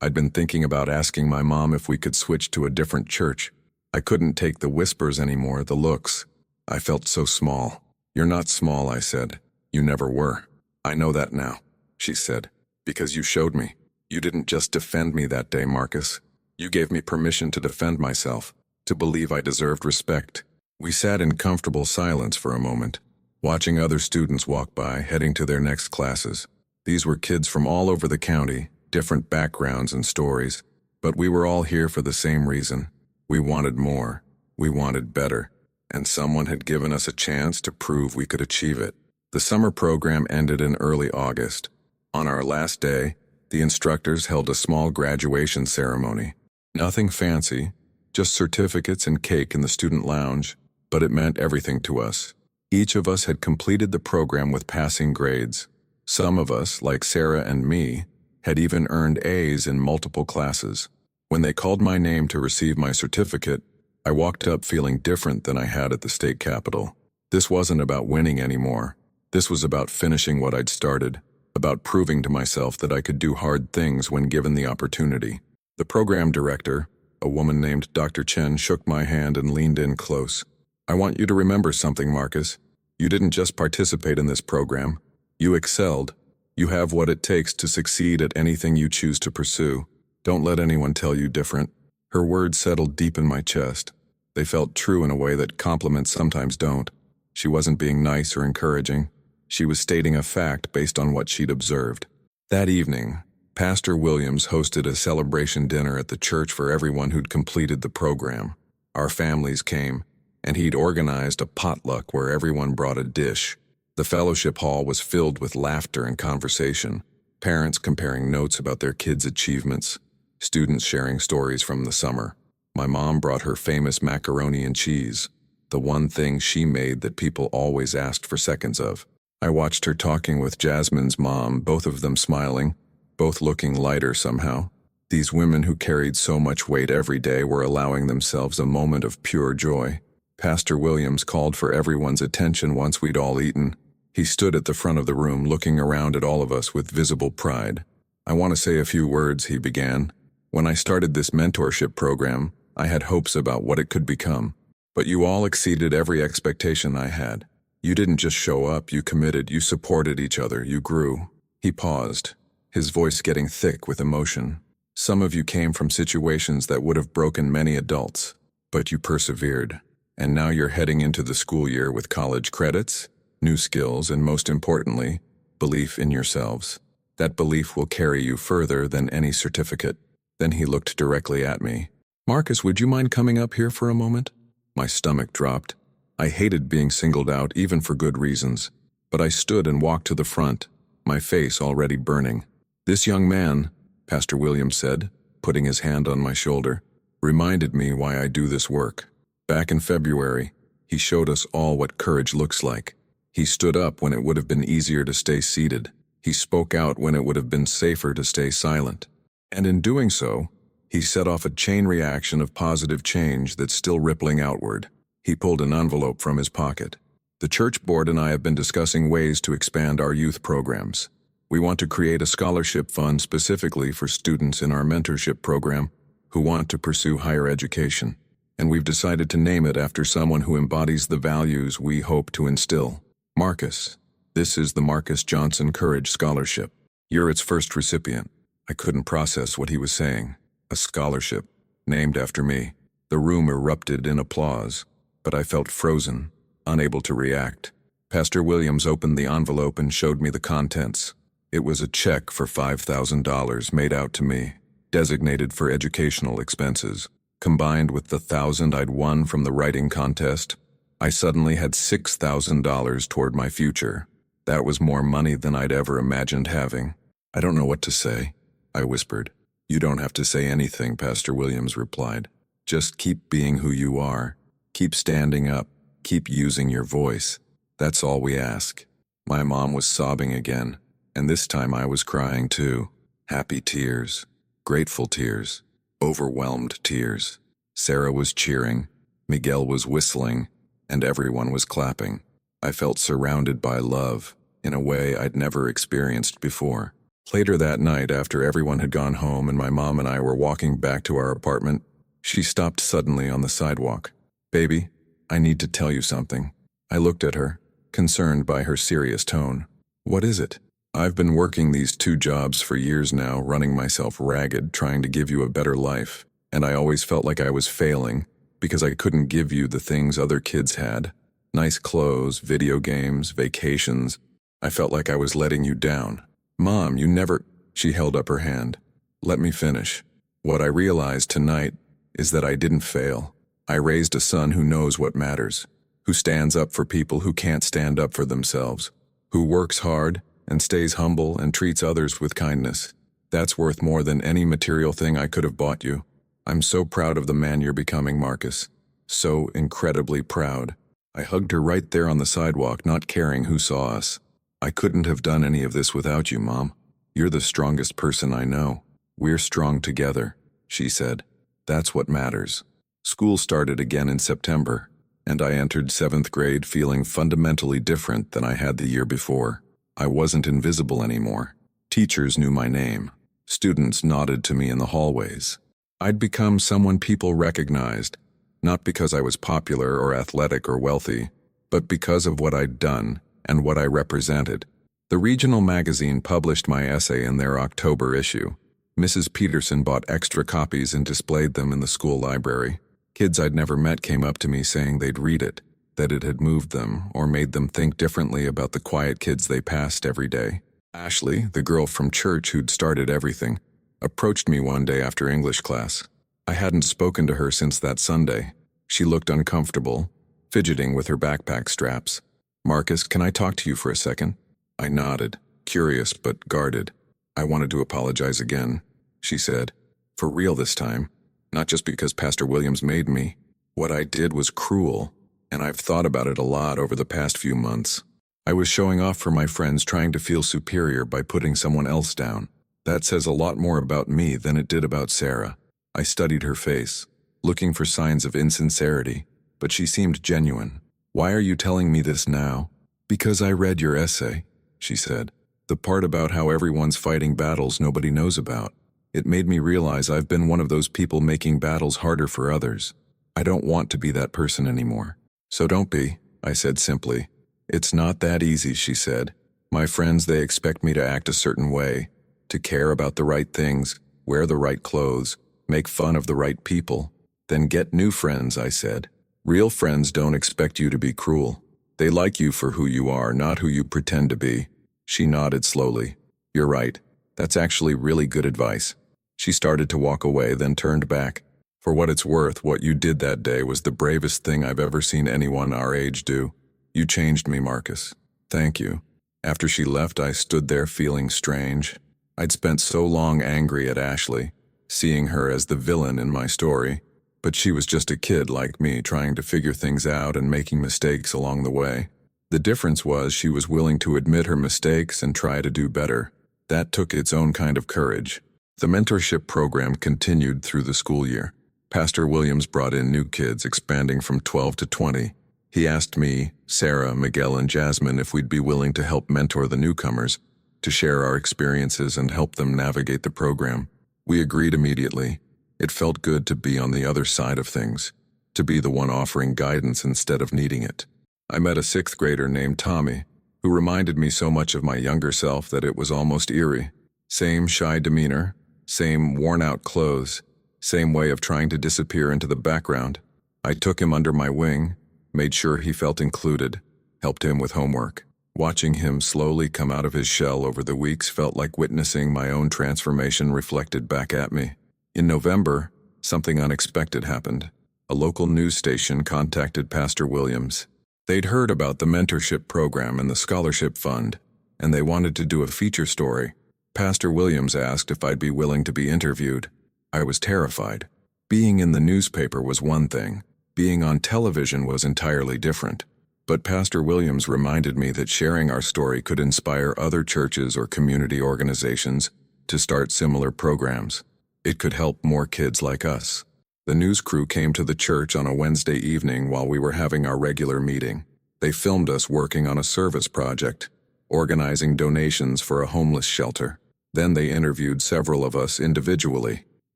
I'd been thinking about asking my mom if we could switch to a different church. I couldn't take the whispers anymore, the looks. I felt so small." "You're not small," I said. "You never were." "I know that now," she said, "because you showed me. You didn't just defend me that day, Marcus. You gave me permission to defend myself, to believe I deserved respect." We sat in comfortable silence for a moment, watching other students walk by, heading to their next classes. These were kids from all over the county, different backgrounds and stories, but we were all here for the same reason. We wanted more, we wanted better, and someone had given us a chance to prove we could achieve it. The summer program ended in early August. On our last day, the instructors held a small graduation ceremony. Nothing fancy, just certificates and cake in the student lounge, but it meant everything to us. Each of us had completed the program with passing grades. Some of us, like Sarah and me, had even earned A's in multiple classes. When they called my name to receive my certificate, I walked up feeling different than I had at the state capitol. This wasn't about winning anymore. This was about finishing what I'd started, about proving to myself that I could do hard things when given the opportunity. The program director, a woman named Dr. Chen, shook my hand and leaned in close. "I want you to remember something, Marcus. You didn't just participate in this program. You excelled. You have what it takes to succeed at anything you choose to pursue. Don't let anyone tell you different." Her words settled deep in my chest. They felt true in a way that compliments sometimes don't. She wasn't being nice or encouraging. She was stating a fact based on what she'd observed. That evening, Pastor Williams hosted a celebration dinner at the church for everyone who'd completed the program. Our families came, and he'd organized a potluck where everyone brought a dish. The fellowship hall was filled with laughter and conversation, parents comparing notes about their kids' achievements, students sharing stories from the summer. My mom brought her famous macaroni and cheese, the one thing she made that people always asked for seconds of. I watched her talking with Jasmine's mom, both of them smiling, both looking lighter somehow. These women who carried so much weight every day were allowing themselves a moment of pure joy. Pastor Williams called for everyone's attention once we'd all eaten. He stood at the front of the room looking around at all of us with visible pride. "I want to say a few words," he began. "When I started this mentorship program, I had hopes about what it could become. But you all exceeded every expectation I had. You didn't just show up, you committed, you supported each other, you grew." He paused, his voice getting thick with emotion. "Some of you came from situations that would have broken many adults, but you persevered. And now you're heading into the school year with college credits, new skills, and most importantly, belief in yourselves. That belief will carry you further than any certificate." Then he looked directly at me. "Marcus, would you mind coming up here for a moment?" My stomach dropped. I hated being singled out, even for good reasons. But I stood and walked to the front, my face already burning. "This young man," Pastor Williams said, putting his hand on my shoulder, "reminded me why I do this work. Back in February, he showed us all what courage looks like. He stood up when it would have been easier to stay seated. He spoke out when it would have been safer to stay silent. And in doing so, He set off a chain reaction of positive change that's still rippling outward. He pulled an envelope from his pocket. The church board and I have been discussing ways to expand our youth programs. We want to create a scholarship fund specifically for students in our mentorship program who want to pursue higher education. And we've decided to name it after someone who embodies the values we hope to instill. Marcus. This is the Marcus Johnson Courage Scholarship. You're its first recipient. I couldn't process what he was saying. A scholarship, named after me. The room erupted in applause, but I felt frozen, unable to react. Pastor Williams opened the envelope and showed me the contents. It was a check for $5,000 made out to me, designated for educational expenses. Combined with the $1,000 I'd won from the writing contest, I suddenly had $6,000 toward my future. That was more money than I'd ever imagined having. I don't know what to say, I whispered. You don't have to say anything, Pastor Williams replied. Just keep being who you are. Keep standing up. Keep using your voice. That's all we ask. My mom was sobbing again, and this time I was crying too. Happy tears, grateful tears, overwhelmed tears. Sarah was cheering, Miguel was whistling, and everyone was clapping. I felt surrounded by love in a way I'd never experienced before. Later that night, after everyone had gone home and my mom and I were walking back to our apartment, she stopped suddenly on the sidewalk. Baby, I need to tell you something. I looked at her, concerned by her serious tone. What is it? I've been working these 2 jobs for years now, running myself ragged, trying to give you a better life, and I always felt like I was failing because I couldn't give you the things other kids had. Nice clothes, video games, vacations. I felt like I was letting you down. Mom, you never... She held up her hand. Let me finish. What I realized tonight is that I didn't fail. I raised a son who knows what matters, who stands up for people who can't stand up for themselves, who works hard and stays humble and treats others with kindness. That's worth more than any material thing I could have bought you. I'm so proud of the man you're becoming, Marcus. So incredibly proud. I hugged her right there on the sidewalk, not caring who saw us. I couldn't have done any of this without you, Mom. You're the strongest person I know. We're strong together, she said. That's what matters. School started again in September, and I entered 7th grade feeling fundamentally different than I had the year before. I wasn't invisible anymore. Teachers knew my name. Students nodded to me in the hallways. I'd become someone people recognized, not because I was popular or athletic or wealthy, but because of what I'd done and what I represented. The regional magazine published my essay in their October issue. Mrs. Peterson bought extra copies and displayed them in the school library. Kids I'd never met came up to me saying they'd read it, that it had moved them or made them think differently about the quiet kids they passed every day. Ashley, the girl from church who'd started everything, approached me one day after English class. I hadn't spoken to her since that Sunday. She looked uncomfortable, fidgeting with her backpack straps. Marcus, can I talk to you for a second? I nodded, curious but guarded. I wanted to apologize again, she said. For real this time, not just because Pastor Williams made me. What I did was cruel, and I've thought about it a lot over the past few months. I was showing off for my friends, trying to feel superior by putting someone else down. That says a lot more about me than it did about Sarah. I studied her face, looking for signs of insincerity, but she seemed genuine. Why are you telling me this now? Because I read your essay, she said. The part about how everyone's fighting battles nobody knows about. It made me realize I've been one of those people making battles harder for others. I don't want to be that person anymore. So don't be, I said simply. It's not that easy, she said. My friends, they expect me to act a certain way, to care about the right things, wear the right clothes, make fun of the right people. Then get new friends, I said. Real friends don't expect you to be cruel. They like you for who you are, not who you pretend to be. She nodded slowly. You're right. That's actually really good advice. She started to walk away, then turned back. For what it's worth, what you did that day was the bravest thing I've ever seen anyone our age do. You changed me, Marcus. Thank you. After she left, I stood there feeling strange. I'd spent so long angry at Ashley, seeing her as the villain in my story. But she was just a kid like me, trying to figure things out and making mistakes along the way. The difference was she was willing to admit her mistakes and try to do better. That took its own kind of courage. The mentorship program continued through the school year. Pastor Williams brought in new kids, expanding from 12 to 20. He asked me, Sarah, Miguel, and Jasmine if we'd be willing to help mentor the newcomers, to share our experiences and help them navigate the program. We agreed immediately. It felt good to be on the other side of things, to be the one offering guidance instead of needing it. I met a 6th grader named Tommy, who reminded me so much of my younger self that it was almost eerie. Same shy demeanor, same worn-out clothes, same way of trying to disappear into the background. I took him under my wing, made sure he felt included, helped him with homework. Watching him slowly come out of his shell over the weeks felt like witnessing my own transformation reflected back at me. In November, something unexpected happened. A local news station contacted Pastor Williams. They'd heard about the mentorship program and the scholarship fund, and they wanted to do a feature story. Pastor Williams asked if I'd be willing to be interviewed. I was terrified. Being in the newspaper was one thing. Being on television was entirely different. But Pastor Williams reminded me that sharing our story could inspire other churches or community organizations to start similar programs. It could help more kids like us. The news crew came to the church on a Wednesday evening while we were having our regular meeting. They filmed us working on a service project, organizing donations for a homeless shelter. Then they interviewed several of us individually.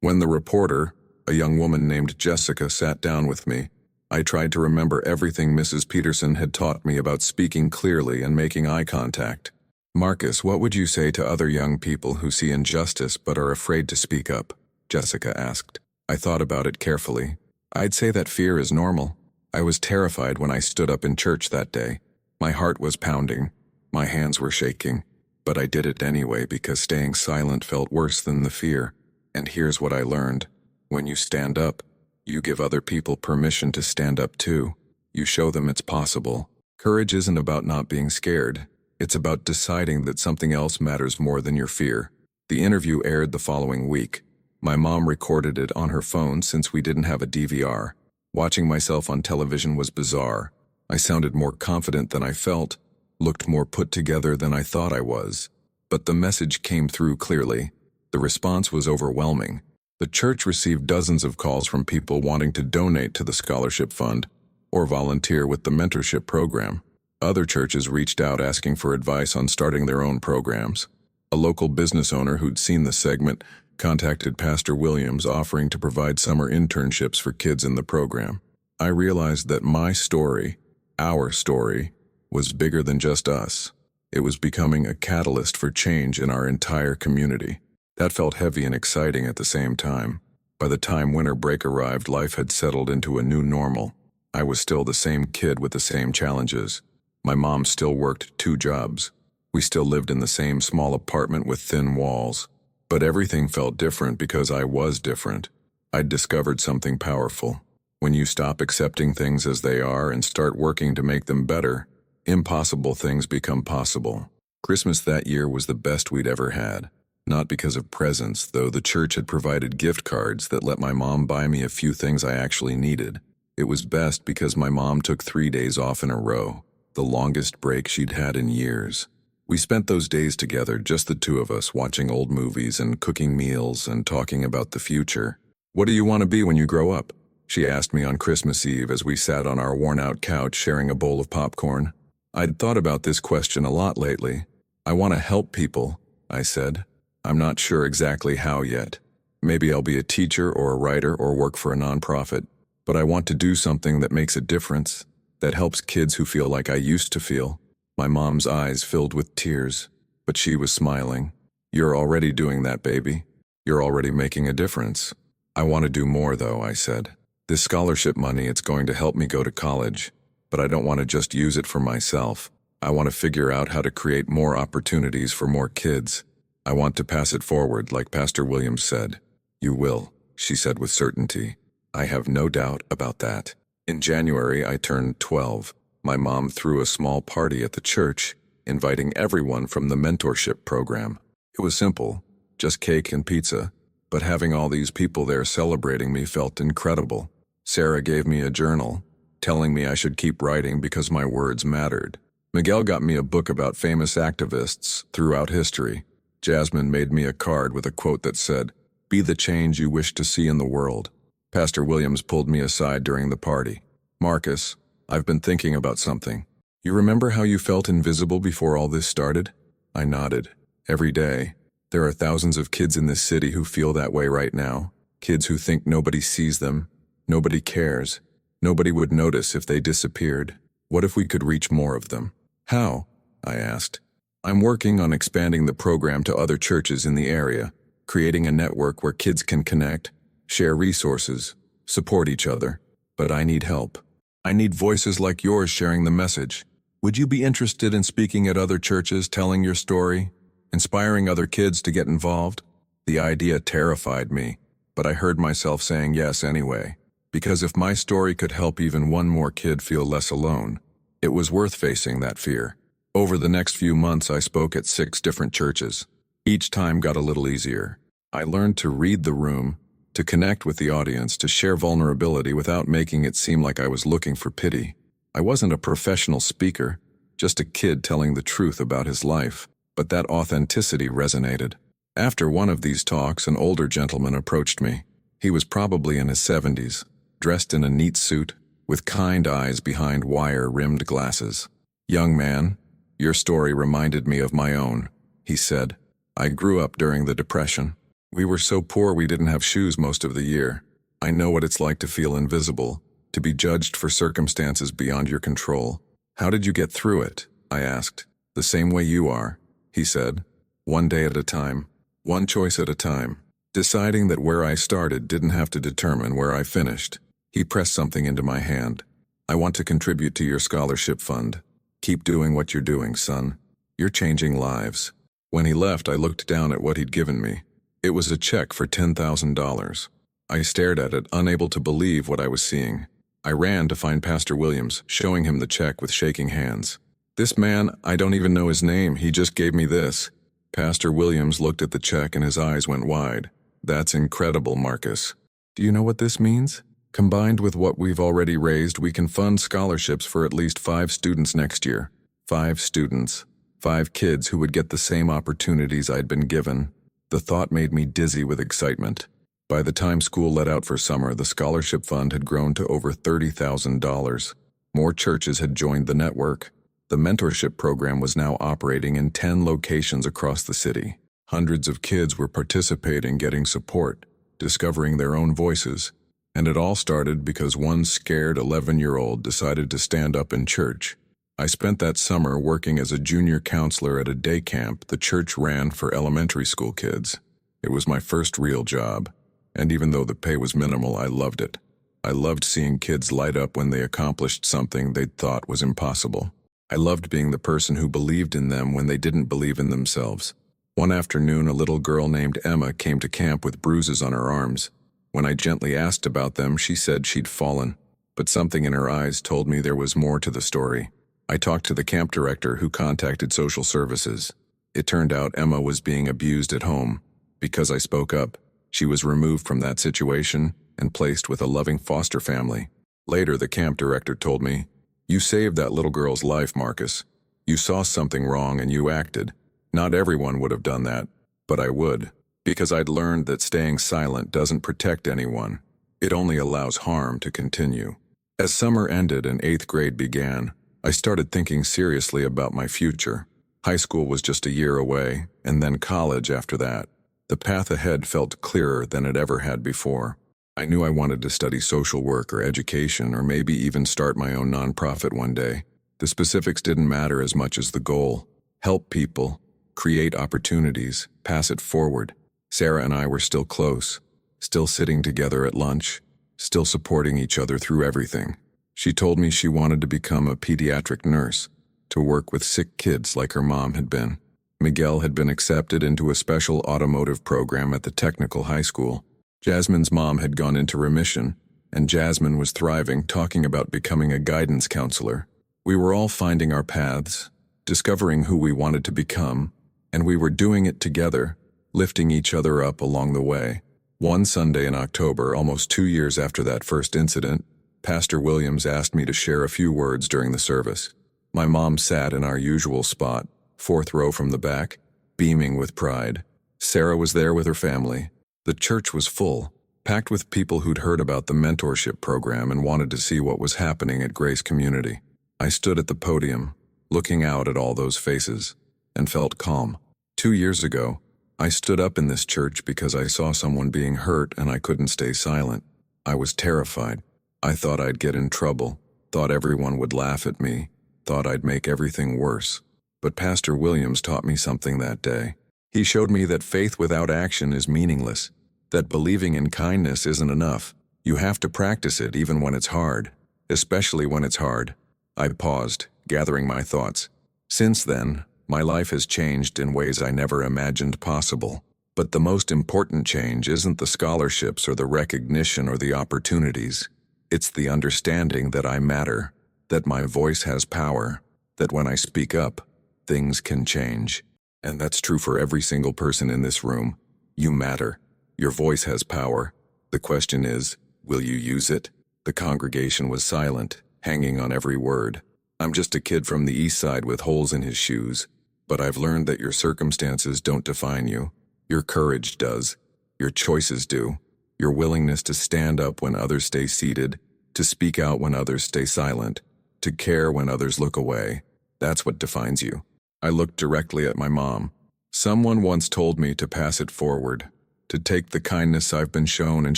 When the reporter, a young woman named Jessica, sat down with me, I tried to remember everything Mrs. Peterson had taught me about speaking clearly and making eye contact. Marcus, what would you say to other young people who see injustice but are afraid to speak up? Jessica asked. I thought about it carefully. I'd say that fear is normal. I was terrified when I stood up in church that day. My heart was pounding. My hands were shaking. But I did it anyway because staying silent felt worse than the fear. And here's what I learned. When you stand up, you give other people permission to stand up too. You show them it's possible. Courage isn't about not being scared. It's about deciding that something else matters more than your fear. The interview aired the following week. My mom recorded it on her phone since we didn't have a DVR. Watching myself on television was bizarre. I sounded more confident than I felt, looked more put together than I thought I was. But the message came through clearly. The response was overwhelming. The church received dozens of calls from people wanting to donate to the scholarship fund or volunteer with the mentorship program. Other churches reached out asking for advice on starting their own programs. A local business owner who'd seen the segment contacted Pastor Williams offering to provide summer internships for kids in the program. I realized that my story, our story, was bigger than just us. It was becoming a catalyst for change in our entire community. That felt heavy and exciting at the same time. By the time winter break arrived, life had settled into a new normal. I was still the same kid with the same challenges. My mom still worked 2 jobs. We still lived in the same small apartment with thin walls. But everything felt different because I was different. I'd discovered something powerful. When you stop accepting things as they are and start working to make them better, impossible things become possible. Christmas that year was the best we'd ever had. Not because of presents, though the church had provided gift cards that let my mom buy me a few things I actually needed. It was best because my mom took 3 days off in a row, the longest break she'd had in years. We spent those days together, just the 2 of us, watching old movies and cooking meals and talking about the future. What do you want to be when you grow up? She asked me on Christmas Eve as we sat on our worn-out couch sharing a bowl of popcorn. I'd thought about this question a lot lately. I want to help people, I said. I'm not sure exactly how yet. Maybe I'll be a teacher or a writer or work for a nonprofit. But I want to do something that makes a difference, that helps kids who feel like I used to feel. My mom's eyes filled with tears, but she was smiling. You're already doing that, baby. You're already making a difference. I want to do more, though, I said. This scholarship money, it's going to help me go to college, but I don't want to just use it for myself. I want to figure out how to create more opportunities for more kids. I want to pass it forward, like Pastor Williams said. You will, she said with certainty. I have no doubt about that. In January, I turned 12. My mom threw a small party at the church, inviting everyone from the mentorship program. It was simple, just cake and pizza, but having all these people there celebrating me felt incredible. Sarah gave me a journal, telling me I should keep writing because my words mattered. Miguel got me a book about famous activists throughout history. Jasmine made me a card with a quote that said, "Be the change you wish to see in the world." Pastor Williams pulled me aside during the party. "Marcus, I've been thinking about something. You remember how you felt invisible before all this started?" I nodded. Every day, there are thousands of kids in this city who feel that way right now. Kids who think nobody sees them, nobody cares, nobody would notice if they disappeared. What if we could reach more of them? "How?" I asked. "I'm working on expanding the program to other churches in the area, creating a network where kids can connect, share resources, support each other. But I need help. I need voices like yours sharing the message. Would you be interested in speaking at other churches, telling your story, inspiring other kids to get involved?" The idea terrified me, but I heard myself saying yes anyway. Because if my story could help even one more kid feel less alone, it was worth facing that fear. Over the next few months, I spoke at 6 different churches. Each time got a little easier. I learned to read the room, to connect with the audience, to share vulnerability without making it seem like I was looking for pity. I wasn't a professional speaker, just a kid telling the truth about his life, but that authenticity resonated. After one of these talks, an older gentleman approached me. He was probably in his 70s, dressed in a neat suit, with kind eyes behind wire-rimmed glasses. "Young man, your story reminded me of my own," he said. "I grew up during the Depression. We were so poor we didn't have shoes most of the year. I know what it's like to feel invisible, to be judged for circumstances beyond your control. How did you get through it?" I asked. "The same way you are," he said. "One day at a time, one choice at a time, deciding that where I started didn't have to determine where I finished." He pressed something into my hand. "I want to contribute to your scholarship fund. Keep doing what you're doing, son. You're changing lives." When he left, I looked down at what he'd given me. It was a check for $10,000. I stared at it, unable to believe what I was seeing. I ran to find Pastor Williams, showing him the check with shaking hands. "This man, I don't even know his name, he just gave me this." Pastor Williams looked at the check and his eyes went wide. "That's incredible, Marcus. Do you know what this means? Combined with what we've already raised, we can fund scholarships for at least 5 students next year. 5 students. 5 kids who would get the same opportunities I'd been given." The thought made me dizzy with excitement. By the time school let out for summer, the scholarship fund had grown to over $30,000. More churches had joined the network. The mentorship program was now operating in 10 locations across the city. Hundreds of kids were participating, getting support, discovering their own voices. And it all started because one scared 11-year-old decided to stand up in church. I spent that summer working as a junior counselor at a day camp the church ran for elementary school kids. It was my first real job, and even though the pay was minimal, I loved it. I loved seeing kids light up when they accomplished something they'd thought was impossible. I loved being the person who believed in them when they didn't believe in themselves. One afternoon, a little girl named Emma came to camp with bruises on her arms. When I gently asked about them, she said she'd fallen, but something in her eyes told me there was more to the story. I talked to the camp director, who contacted social services. It turned out Emma was being abused at home. Because I spoke up, she was removed from that situation and placed with a loving foster family. Later, the camp director told me, "You saved that little girl's life, Marcus. You saw something wrong and you acted. Not everyone would have done that, but I would. Because I'd learned that staying silent doesn't protect anyone. It only allows harm to continue." As summer ended and 8th grade began, I started thinking seriously about my future. High school was just a year away, and then college after that. The path ahead felt clearer than it ever had before. I knew I wanted to study social work or education, or maybe even start my own nonprofit one day. The specifics didn't matter as much as the goal. Help people, create opportunities, pass it forward. Sarah and I were still close, still sitting together at lunch, still supporting each other through everything. She told me she wanted to become a pediatric nurse, to work with sick kids like her mom had been. Miguel had been accepted into a special automotive program at the technical high school. Jasmine's mom had gone into remission, and Jasmine was thriving, talking about becoming a guidance counselor. We were all finding our paths, discovering who we wanted to become, and we were doing it together, lifting each other up along the way. One Sunday in October, almost 2 years after that first incident, Pastor Williams asked me to share a few words during the service. My mom sat in our usual spot, 4th row from the back, beaming with pride. Sarah was there with her family. The church was full, packed with people who'd heard about the mentorship program and wanted to see what was happening at Grace Community. I stood at the podium, looking out at all those faces, and felt calm. 2 years ago, I stood up in this church because I saw someone being hurt and I couldn't stay silent. I was terrified. I thought I'd get in trouble, thought everyone would laugh at me, thought I'd make everything worse. But Pastor Williams taught me something that day. He showed me that faith without action is meaningless, that believing in kindness isn't enough. You have to practice it even when it's hard, especially when it's hard. I paused, gathering my thoughts. Since then, my life has changed in ways I never imagined possible. But the most important change isn't the scholarships or the recognition or the opportunities. It's the understanding that I matter, that my voice has power, that when I speak up, things can change. And that's true for every single person in this room. You matter. Your voice has power. The question is, will you use it? The congregation was silent, hanging on every word. I'm just a kid from the east side with holes in his shoes. But I've learned that your circumstances don't define you. Your courage does. Your choices do. Your willingness to stand up when others stay seated, to speak out when others stay silent, to care when others look away. That's what defines you. I looked directly at my mom. Someone once told me to pass it forward, to take the kindness I've been shown and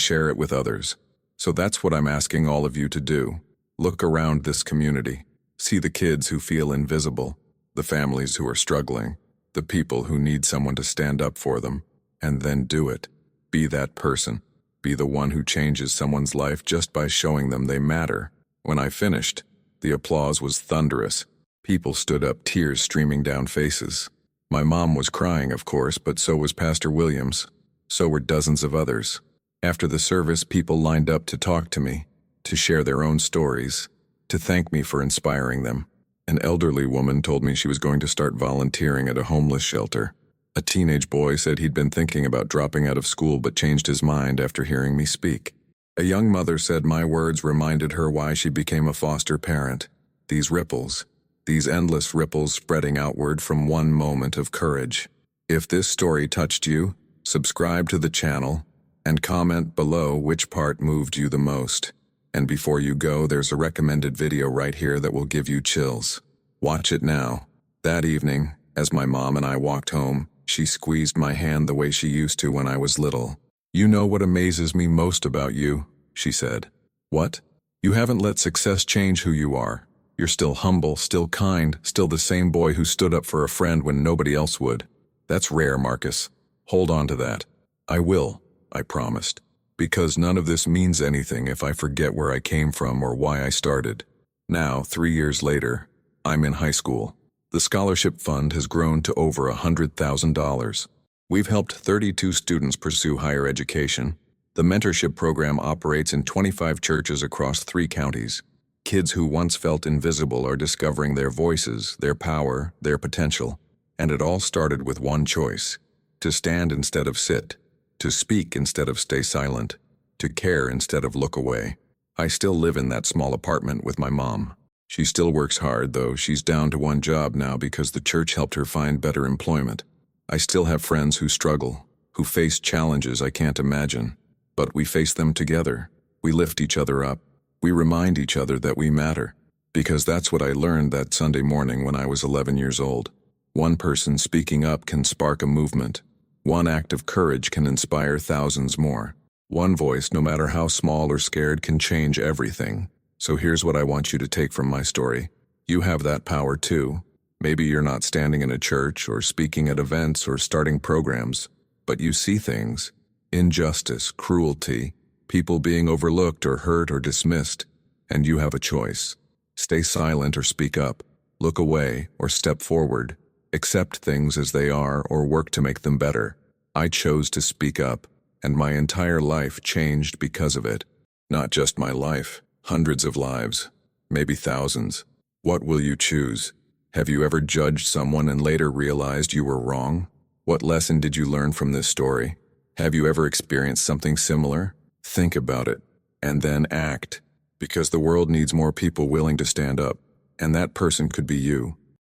share it with others. So that's what I'm asking all of you to do. Look around this community. See the kids who feel invisible, the families who are struggling, the people who need someone to stand up for them, and then do it. Be that person. Be the one who changes someone's life just by showing them they matter. When I finished, the applause was thunderous. People stood up, tears streaming down faces. My mom was crying, of course, but so was Pastor Williams. So were dozens of others. After the service, people lined up to talk to me, to share their own stories, to thank me for inspiring them. An elderly woman told me she was going to start volunteering at a homeless shelter. A teenage boy said he'd been thinking about dropping out of school but changed his mind after hearing me speak. A young mother said my words reminded her why she became a foster parent. These ripples, these endless ripples spreading outward from one moment of courage. If this story touched you, subscribe to the channel and comment below which part moved you the most. And before you go, there's a recommended video right here that will give you chills. Watch it now. That evening, as my mom and I walked home, she squeezed my hand the way she used to when I was little. "You know what amazes me most about you," she said. "What? You haven't let success change who you are. You're still humble, still kind, still the same boy who stood up for a friend when nobody else would. That's rare, Marcus. Hold on to that." "I will," I promised. "Because none of this means anything if I forget where I came from or why I started." Now, 3 years later, I'm in high school. The scholarship fund has grown to over $100,000. We've helped 32 students pursue higher education. The mentorship program operates in 25 churches across 3 counties. Kids who once felt invisible are discovering their voices, their power, their potential. And it all started with one choice: to stand instead of sit, to speak instead of stay silent, to care instead of look away. I still live in that small apartment with my mom. She still works hard, though she's down to 1 job now because the church helped her find better employment. I still have friends who struggle, who face challenges I can't imagine. But we face them together. We lift each other up. We remind each other that we matter. Because that's what I learned that Sunday morning when I was 11 years old. One person speaking up can spark a movement. One act of courage can inspire thousands more. One voice, no matter how small or scared, can change everything. So here's what I want you to take from my story. You have that power too. Maybe you're not standing in a church or speaking at events or starting programs, but you see things. Injustice, cruelty, people being overlooked or hurt or dismissed, and you have a choice. Stay silent or speak up. Look away or step forward. Accept things as they are or work to make them better. I chose to speak up, and my entire life changed because of it. Not just my life, hundreds of lives, maybe thousands. What will you choose? Have you ever judged someone and later realized you were wrong? What lesson did you learn from this story? Have you ever experienced something similar? Think about it, and then act, because the world needs more people willing to stand up, and that person could be you.